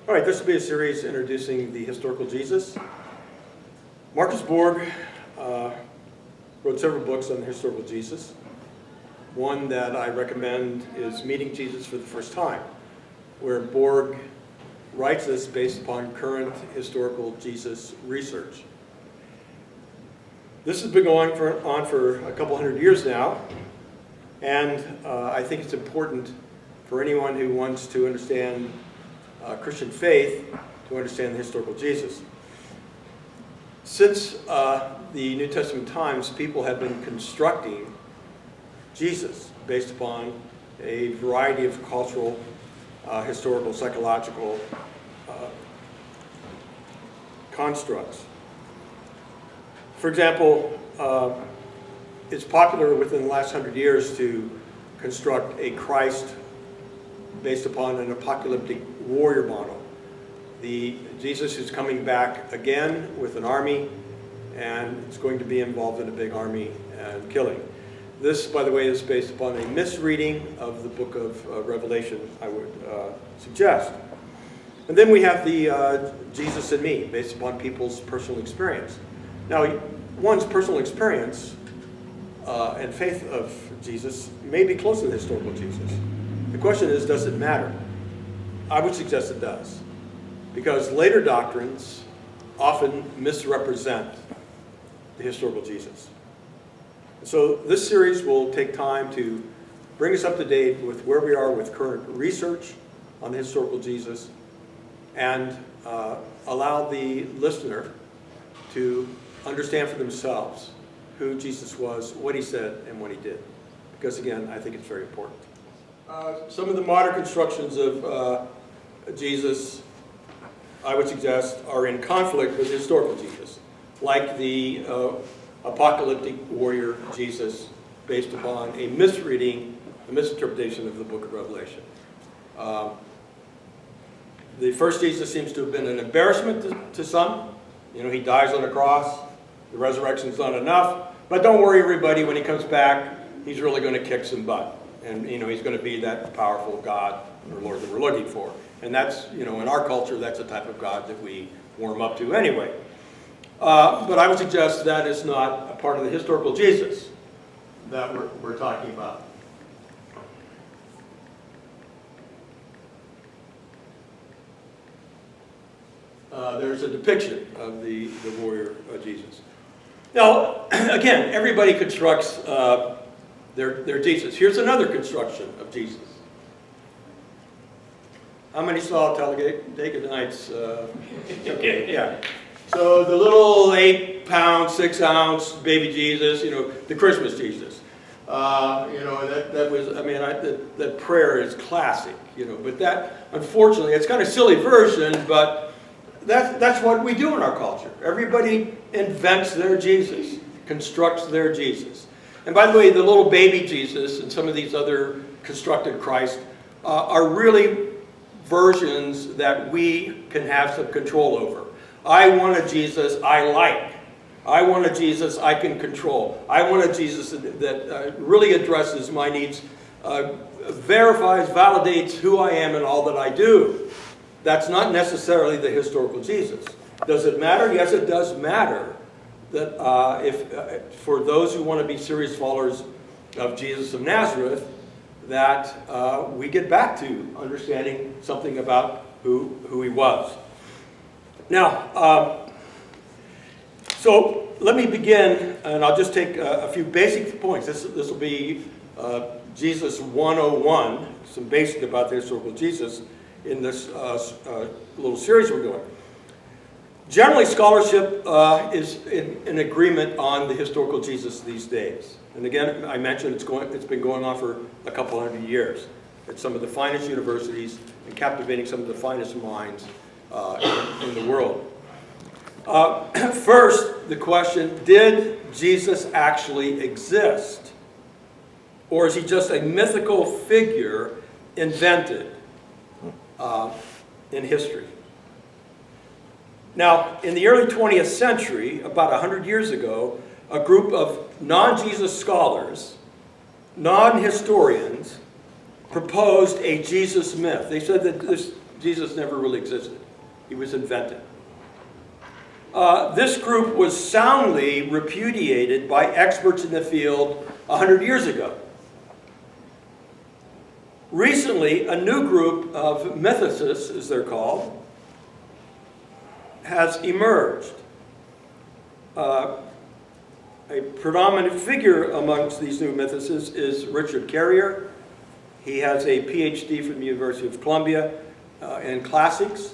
All right, this will be a series introducing the historical Jesus. Marcus Borg wrote several books on the historical Jesus. One that I recommend is Meeting Jesus for the First Time, where Borg writes this based upon current historical Jesus research. This has been going on for a couple hundred years now, and I think it's important for anyone who wants to understand Christian faith to understand the historical Jesus. Since the New Testament times, people have been constructing Jesus based upon a variety of cultural, historical, psychological constructs. For example, it's popular within the last 100 years to construct a Christ based upon an apocalyptic warrior model. The Jesus is coming back again with an army, and it's going to be involved in a big army and killing. This, by the way, is based upon a misreading of the book of Revelation, I would suggest. And then we have the Jesus and me, based upon people's personal experience. Now, one's personal experience and faith of Jesus may be close to the historical Jesus. The question is, does it matter? I would suggest it does, because later doctrines often misrepresent the historical Jesus. So this series will take time to bring us up to date with where we are with current research on the historical Jesus, and allow the listener to understand for themselves who Jesus was, what he said, and what he did. Because again, I think it's very important. Some of the modern constructions of Jesus, I would suggest, are in conflict with historical Jesus, like the apocalyptic warrior Jesus based upon a misreading, a misinterpretation of the book of Revelation. The first Jesus seems to have been an embarrassment to some. You know, he dies on the cross, the resurrection's not enough, but don't worry everybody, when he comes back, he's really going to kick some butt. And, you know, he's going to be that powerful God or Lord that we're looking for. And that's, you know, in our culture, that's the type of God that we warm up to anyway. But I would suggest that is not a part of the historical Jesus that we're talking about. There's a depiction of the warrior Jesus. Now, again, everybody constructs their Jesus. Here's another construction of Jesus. How many saw Talladega Nights? Okay, yeah. So the little 8-pound, 6-ounce baby Jesus, you know, the Christmas Jesus. You know, that was, I mean, that prayer is classic, you know. But that, unfortunately, it's kind of a silly version, but that's what we do in our culture. Everybody invents their Jesus, constructs their Jesus. And by the way, the little baby Jesus and some of these other constructed Christ are really versions that we can have some control over. I want a Jesus I like. I want a Jesus I can control. I want a Jesus that really addresses my needs, verifies, validates who I am and all that I do. That's not necessarily the historical Jesus. Does it matter? Yes, it does matter. That for those who want to be serious followers of Jesus of Nazareth, that we get back to understanding something about who he was. Now, so let me begin, and I'll just take a few basic points. This will be Jesus 101, some basic about the historical Jesus in this little series we're doing. Generally, scholarship is in agreement on the historical Jesus these days. And again, I mentioned it's been going on for a couple hundred years at some of the finest universities and captivating some of the finest minds in the world. First, the question, did Jesus actually exist? Or is he just a mythical figure invented in history? Now, in the early 20th century, about 100 years ago, a group of non-Jesus scholars, non-historians, proposed a Jesus myth. They said that this Jesus never really existed. He was invented. This group was soundly repudiated by experts in the field 100 years ago. Recently, a new group of mythicists, as they're called, has emerged. A predominant figure amongst these new mythicists is Richard Carrier. He has a PhD from the University of Columbia in classics,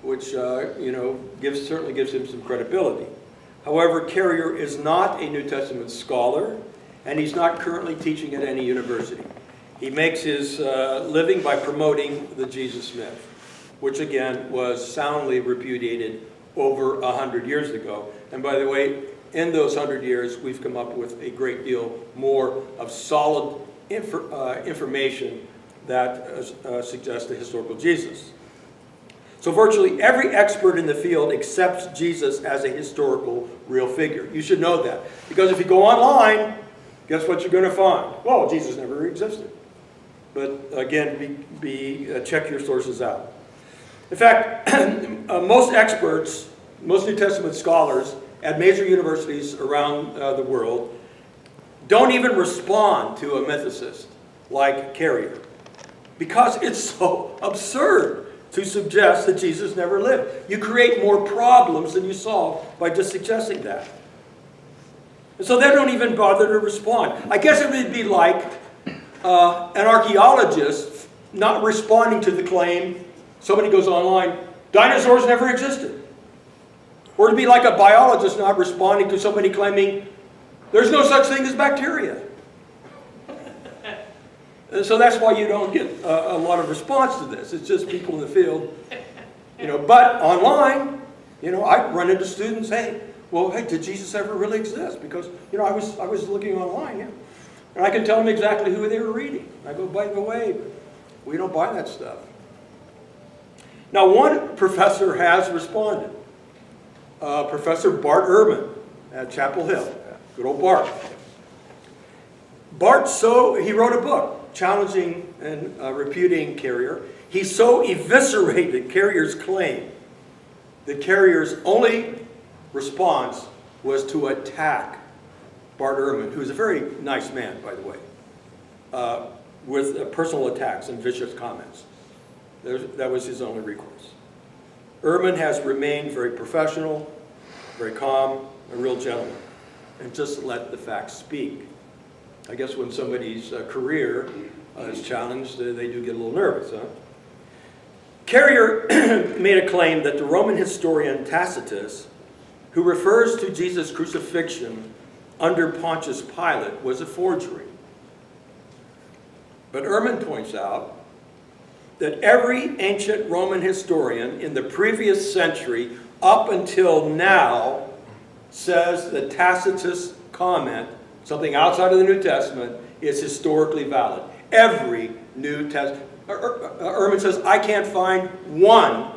which certainly gives him some credibility. However, Carrier is not a New Testament scholar, and he's not currently teaching at any university. He makes his living by promoting the Jesus myth, which again was soundly repudiated over 100 years ago. And by the way, in those 100 years, we've come up with a great deal more of solid information that suggests the historical Jesus. So virtually every expert in the field accepts Jesus as a historical real figure. You should know that. Because if you go online, guess what you're going to find? Well, Jesus never existed. But again, check your sources out. In fact, most experts, most New Testament scholars at major universities around the world don't even respond to a mythicist like Carrier, because it's so absurd to suggest that Jesus never lived. You create more problems than you solve by just suggesting that. And so they don't even bother to respond. I guess it would be like an archaeologist not responding to the claim, somebody goes online, dinosaurs never existed. Or it'd be like a biologist not responding to somebody claiming there's no such thing as bacteria. And so that's why you don't get a lot of response to this. It's just people in the field. But online, I run into students, hey, did Jesus ever really exist? Because, I was looking online, yeah. And I can tell them exactly who they were reading. I go, by the way, we don't buy that stuff. Now, one professor has responded. Professor Bart Ehrman at Chapel Hill. Good old Bart. He wrote a book challenging and repudiating Carrier. He so eviscerated Carrier's claim that Carrier's only response was to attack Bart Ehrman, who is a very nice man, by the way, with personal attacks and vicious comments. That was his only recourse. Ehrman has remained very professional, very calm, a real gentleman, and just let the facts speak. I guess when somebody's career is challenged, they do get a little nervous, huh? Carrier made a claim that the Roman historian Tacitus, who refers to Jesus' crucifixion under Pontius Pilate, was a forgery. But Ehrman points out that every ancient Roman historian in the previous century up until now says that Tacitus' comment, something outside of the New Testament, is historically valid. Every New Testament. Ehrman says, I can't find one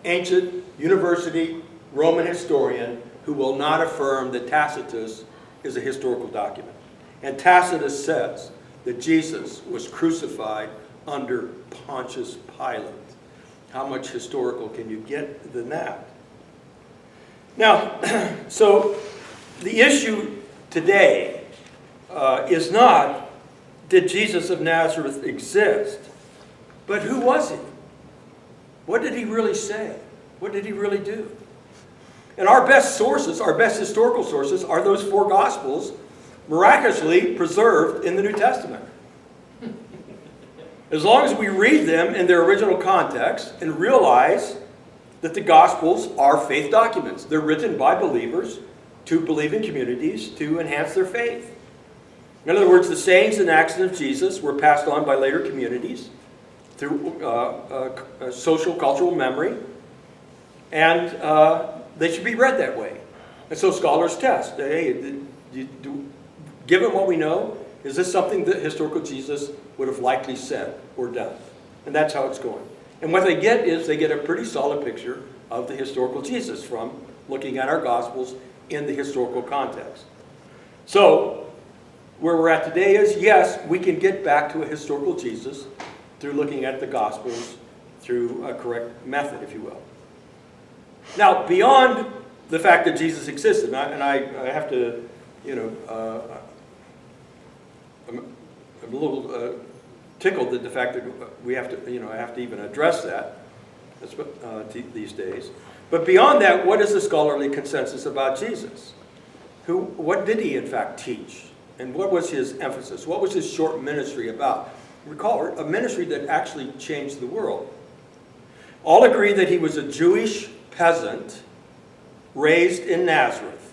ancient university Roman historian who will not affirm that Tacitus is a historical document. And Tacitus says that Jesus was crucified under Pontius Pilate. How much historical can you get than that? Now, so the issue today is not, did Jesus of Nazareth exist? But who was he? What did he really say? What did he really do? And our best sources, our best historical sources, are those four Gospels miraculously preserved in the New Testament. As long as we read them in their original context and realize that the Gospels are faith documents. They're written by believers to believing communities to enhance their faith. In other words, the sayings and actions of Jesus were passed on by later communities through social, cultural memory, and they should be read that way. And so scholars test. Hey, given what we know, is this something that historical Jesus would have likely said or done? And that's how it's going. And what they get is they get a pretty solid picture of the historical Jesus from looking at our Gospels in the historical context. So, where we're at today is, yes, we can get back to a historical Jesus through looking at the Gospels through a correct method, if you will. Now, beyond the fact that Jesus existed, and I have to, I'm a little tickled at the fact that we have to, I have to even address that these days. But beyond that, what is the scholarly consensus about Jesus? What did he in fact teach? And what was his emphasis? What was his short ministry about? Recall, a ministry that actually changed the world. All agree that he was a Jewish peasant raised in Nazareth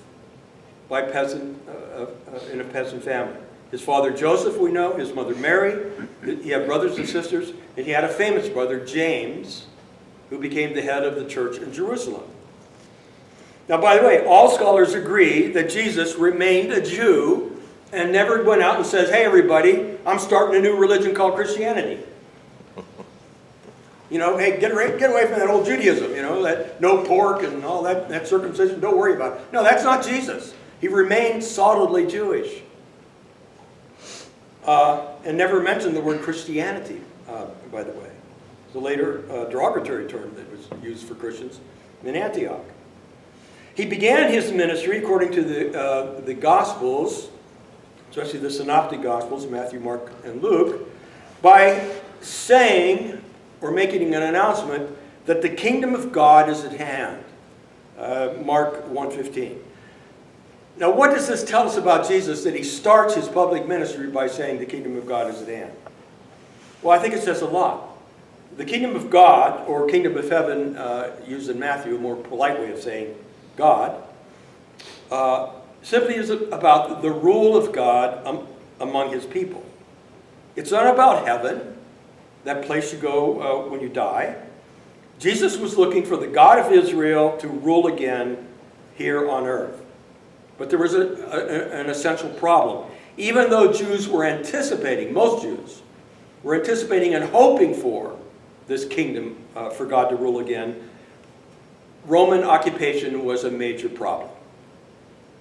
by in a peasant family. His father Joseph, we know, his mother Mary. He had brothers and sisters, and he had a famous brother, James, who became the head of the church in Jerusalem. Now, by the way, all scholars agree that Jesus remained a Jew and never went out and says, hey, everybody, I'm starting a new religion called Christianity. Hey, get away from that old Judaism, that no pork and all that circumcision, don't worry about it. No, that's not Jesus. He remained solidly Jewish. And never mentioned the word Christianity, by the way. It's a later derogatory term that was used for Christians in Antioch. He began his ministry, according to the Gospels, especially the Synoptic Gospels, Matthew, Mark, and Luke, by saying or making an announcement that the kingdom of God is at hand. Mark 1:15. Now, what does this tell us about Jesus, that he starts his public ministry by saying the kingdom of God is at hand? Well, I think it says a lot. The kingdom of God, or kingdom of heaven, used in Matthew, a more polite way of saying God, simply is about the rule of God among his people. It's not about heaven, that place you go when you die. Jesus was looking for the God of Israel to rule again here on earth. But there was an essential problem. Even though Jews were anticipating, most Jews were anticipating and hoping for this kingdom for God to rule again, Roman occupation was a major problem.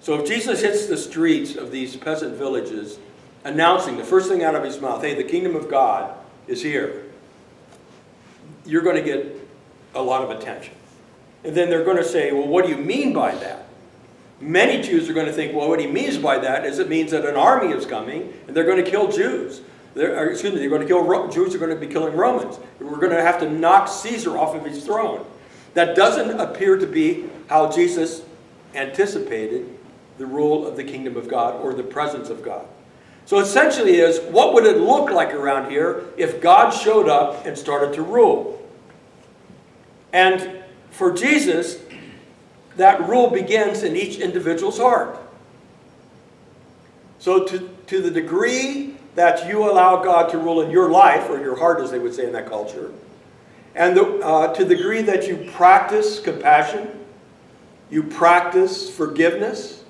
So if Jesus hits the streets of these peasant villages announcing the first thing out of his mouth, hey, the kingdom of God is here, you're going to get a lot of attention. And then they're going to say, well, what do you mean by that? Many Jews are going to think, well, what he means by that is it means that an army is coming and they're going to kill Jews. They're going to kill Jews are going to be killing Romans. We're going to have to knock Caesar off of his throne. That doesn't appear to be how Jesus anticipated the rule of the kingdom of God or the presence of God. So essentially is, what would it look like around here if God showed up and started to rule? And for Jesus, that rule begins in each individual's heart. So to the degree that you allow God to rule in your life, or your heart as they would say in that culture, and to the degree that you practice compassion, you practice forgiveness,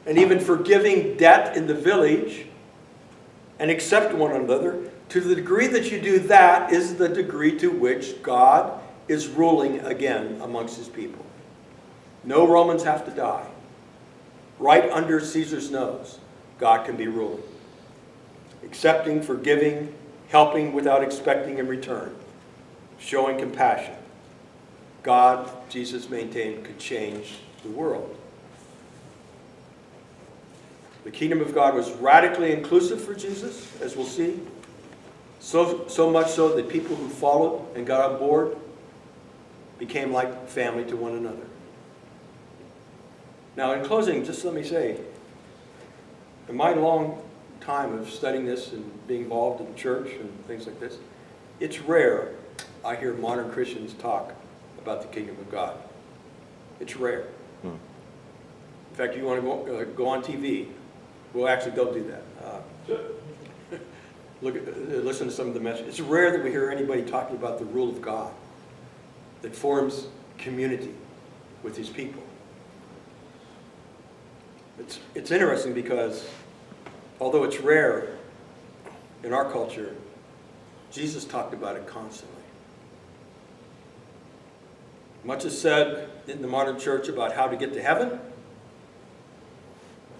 and even forgiving debt in the village, and accept one another, to the degree that you do that is the degree to which God is ruling again amongst his people. No Romans have to die. Right under Caesar's nose, God can be ruling. Accepting, forgiving, helping without expecting in return, showing compassion. God, Jesus maintained, could change the world. The kingdom of God was radically inclusive for Jesus, as we'll see. So much so that people who followed and got on board became like family to one another. Now, in closing, just let me say, in my long time of studying this and being involved in church and things like this, it's rare I hear modern Christians talk about the kingdom of God. It's rare. In fact, you want to go on TV, well, actually, don't do that. Listen to some of the messages. It's rare that we hear anybody talking about the rule of God that forms community with his people. It's interesting because although it's rare in our culture, Jesus talked about it constantly. Much is said in the modern church about how to get to heaven.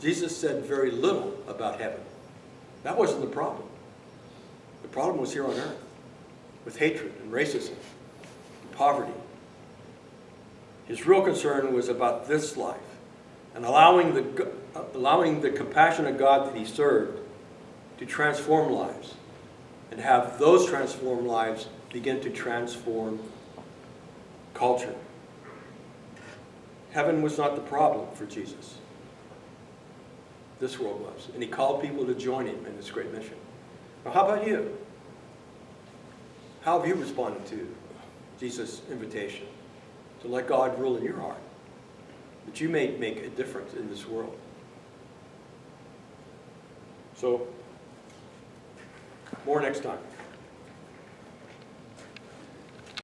Jesus said very little about heaven. That wasn't the problem. The problem was here on earth, with hatred and racism poverty. His real concern was about this life and allowing the compassionate God that he served to transform lives and have those transformed lives begin to transform culture. Heaven was not the problem for Jesus. This world was. And he called people to join him in this great mission. Now, how about you? How have you responded to Jesus' invitation to let God rule in your heart, that you may make a difference in this world? So, more next time.